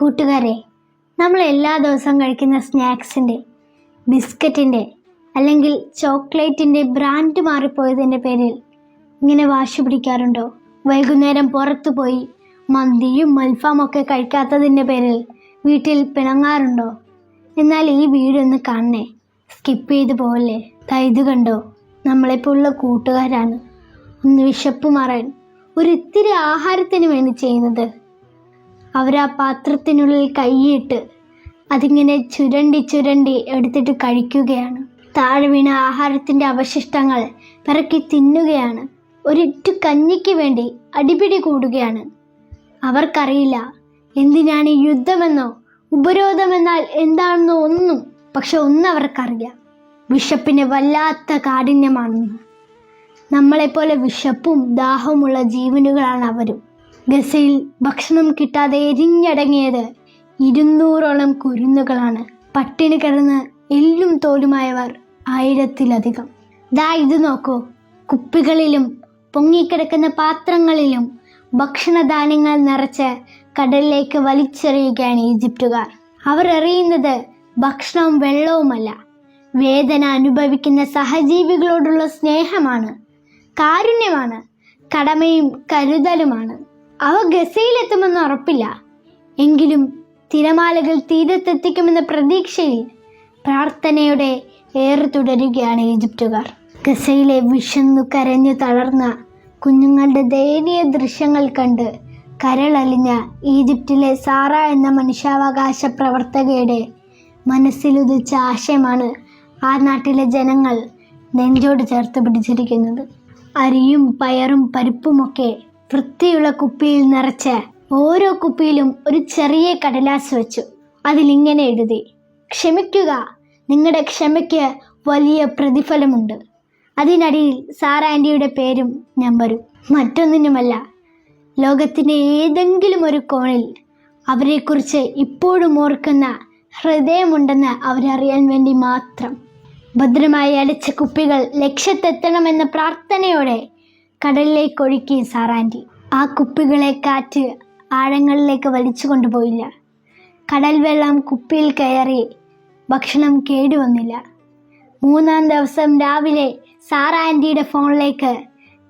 കൂട്ടുകാരെ, നമ്മൾ എല്ലാ ദിവസവും കഴിക്കുന്ന സ്നാക്സിൻ്റെ, ബിസ്ക്കറ്റിൻ്റെ അല്ലെങ്കിൽ ചോക്ലേറ്റിൻ്റെ ബ്രാൻഡ് മാറിപ്പോയതിൻ്റെ പേരിൽ ഇങ്ങനെ വാശി പിടിക്കാറുണ്ടോ? വൈകുന്നേരം പുറത്തു പോയി മന്തിയും അൽഫാമൊക്കെ കഴിക്കാത്തതിൻ്റെ പേരിൽ വീട്ടിൽ പിണങ്ങാറുണ്ടോ? എന്നാൽ ഈ വീഡിയോ ഒന്ന് കാണണേ, സ്കിപ്പ് ചെയ്ത് പോകല്ലേ. ഇത് കണ്ടോ, നമ്മളെപ്പോലുള്ള കൂട്ടുകാരാണ് ഒന്ന് വിശപ്പ് മാറാൻ ഒരിത്തിരി ആഹാരത്തിന് വേണ്ടി ചെയ്യുന്നത്. അവരാ പാത്രത്തിനുള്ളിൽ കൈയിട്ട് അതിങ്ങനെ ചുരണ്ടി എടുത്തിട്ട് കഴിക്കുകയാണ്. താഴെ വീണ ആഹാരത്തിൻ്റെ അവശിഷ്ടങ്ങൾ പിറക്കി തിന്നുകയാണ്. ഒരിറ്റു കഞ്ഞിക്ക് വേണ്ടി അടിപിടി കൂടുകയാണ്. അവർക്കറിയില്ല എന്തിനാണ് ഈ യുദ്ധമെന്നോ ഉപരോധമെന്നാൽ എന്താണെന്നോ ഒന്നും. പക്ഷെ ഒന്നവർക്കറിയാം, വിശപ്പിന് വല്ലാത്ത കാഠിന്യമാണെന്ന്. നമ്മളെപ്പോലെ വിശപ്പും ദാഹവുമുള്ള ജീവനുകളാണ് അവരും. ഗസയിൽ ഭക്ഷണം കിട്ടാതെ എരിഞ്ഞടങ്ങിയത് 200ഓളം കുരുന്നുകളാണ്. പട്ടിണി കിടന്ന് എല്ലും തോലുമായവർ 1000-ലധികം. ഇത് നോക്കൂ, കുപ്പികളിലും പൊങ്ങിക്കിടക്കുന്ന പാത്രങ്ങളിലും ഭക്ഷണധാന്യങ്ങൾ നിറച്ച് കടലിലേക്ക് വലിച്ചെറിയുകയാണ് ഈജിപ്തുകാർ. അവർ എറിയുന്നത് ഭക്ഷണവും വെള്ളവുമല്ല, വേദന അനുഭവിക്കുന്ന സഹജീവികളോടുള്ള സ്നേഹമാണ്, കാരുണ്യമാണ്, കടമയും കരുതലുമാണ്. അവ ഗസയിലെത്തുമെന്ന് ഉറപ്പില്ല, എങ്കിലും തിരമാലകൾ തീരത്തെത്തിക്കുമെന്ന പ്രതീക്ഷയിൽ പ്രാർത്ഥനയോടെ ഏറെ തുടരുകയാണ് ഈജിപ്തുകാർ. ഗസയിലെ വിശന്നു കരഞ്ഞു തളർന്ന കുഞ്ഞുങ്ങളുടെ ദയനീയ ദൃശ്യങ്ങൾ കണ്ട് കരളലിഞ്ഞ ഈജിപ്തിലെ സാറ എന്ന മനുഷ്യാവകാശ പ്രവർത്തകയുടെ മനസ്സിലുദിച്ച ആശയമാണ് ആ നാട്ടിലെ ജനങ്ങൾ നെഞ്ചോട് ചേർത്ത് പിടിച്ചിരിക്കുന്നത്. അരിയും പയറും പരിപ്പുമൊക്കെ വൃത്തിയുള്ള കുപ്പിയിൽ നിറച്ച് ഓരോ കുപ്പിയിലും ഒരു ചെറിയ കടലാസ് വെച്ചു. അതിലിങ്ങനെ എഴുതി: ക്ഷമിക്കുക, നിങ്ങളുടെ ക്ഷമയ്ക്ക് വലിയ പ്രതിഫലമുണ്ട്. അതിനടിയിൽ സാറ ആൻറ്റിയുടെ പേരും നമ്പരും. മറ്റൊന്നിനുമല്ല, ലോകത്തിൻ്റെ ഏതെങ്കിലും ഒരു കോണിൽ അവരെക്കുറിച്ച് ഇപ്പോഴും ഓർക്കുന്ന ഹൃദയമുണ്ടെന്ന് അവരറിയാൻ വേണ്ടി മാത്രം. ഭദ്രമായി അടച്ച കുപ്പികൾ ലക്ഷ്യത്തെത്തണമെന്ന പ്രാർത്ഥനയോടെ കടലിലേക്ക് ഒഴുക്കി സാറ ആൻറ്റി. ആ കുപ്പികളെ കാറ്റ് ആഴങ്ങളിലേക്ക് വലിച്ചു കൊണ്ടുപോയില്ല. കടൽ വെള്ളം കുപ്പിയിൽ കയറി ഭക്ഷണം കേടുവന്നില്ല. 3-ാം ദിവസം രാവിലെ സാറ ആൻറ്റിയുടെ ഫോണിലേക്ക്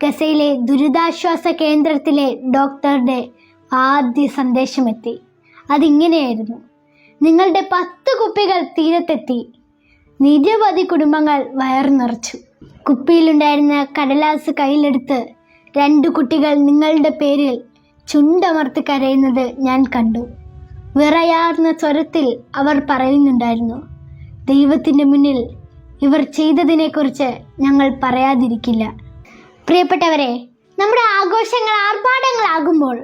ഗസയിലെ ദുരിതാശ്വാസ കേന്ദ്രത്തിലെ ഡോക്ടറുടെ ആദ്യ സന്ദേശമെത്തി. അതിങ്ങനെയായിരുന്നു: നിങ്ങളുടെ 10 കുപ്പികൾ തീരത്തെത്തി. നിരവധി കുടുംബങ്ങൾ വയറു നിറച്ചു. കുപ്പിയിലുണ്ടായിരുന്ന കടലാസ് കയ്യിലെടുത്ത് 2 കുട്ടികൾ നിങ്ങളുടെ പേരിൽ ചുണ്ടമർത്തി കരയുന്നത് ഞാൻ കണ്ടു. വിറയാർന്ന സ്വരത്തിൽ അവർ പറയുന്നുണ്ടായിരുന്നു: ദൈവത്തിൻ്റെ മുന്നിൽ ഇവർ ചെയ്തതിനെക്കുറിച്ച് ഞങ്ങൾ പറയാതിരിക്കില്ല. പ്രിയപ്പെട്ടവരെ, നമ്മുടെ ആഘോഷങ്ങൾ ആർഭാടങ്ങളാകുമ്പോൾ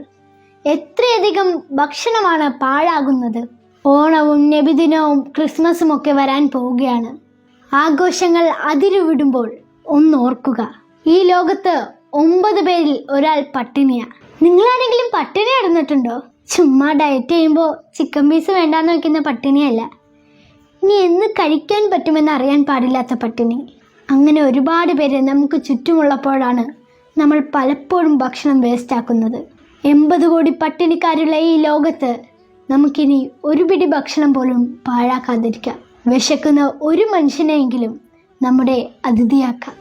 എത്രയധികം ഭക്ഷണമാണ് പാഴാകുന്നത്. ഓണവും നബിദിനവും ക്രിസ്മസും ഒക്കെ വരാൻ പോവുകയാണ്. ആഘോഷങ്ങൾ അതിരുവിടുമ്പോൾ ഒന്നോർക്കുക, ഈ ലോകത്ത് 9 പേരിൽ ഒരാൾ പട്ടിണിയാണ്. നിങ്ങളാരെങ്കിലും പട്ടിണി കിടന്നിട്ടുണ്ടോ? ചുമ്മാ ഡയറ്റ് ചെയ്യുമ്പോൾ ചിക്കൻ പീസ് വേണ്ടാന്ന് വയ്ക്കുന്ന പട്ടിണിയല്ല, ഇനി എന്ന് കഴിക്കാൻ പറ്റുമെന്ന് അറിയാൻ പാടില്ലാത്ത പട്ടിണി. അങ്ങനെ ഒരുപാട് പേര് നമുക്ക് ചുറ്റുമുള്ളപ്പോഴാണ് നമ്മൾ പലപ്പോഴും ഭക്ഷണം വേസ്റ്റാക്കുന്നത്. 80 കോടി പട്ടിണിക്കാരുള്ള ഈ ലോകത്ത് നമുക്കിനി ഒരു പിടി ഭക്ഷണം പോലും പാഴാക്കാതിരിക്കാം. വിശക്കുന്ന ഒരു മനുഷ്യനെയെങ്കിലും നമ്മുടെ അതിഥിയാക്കാം.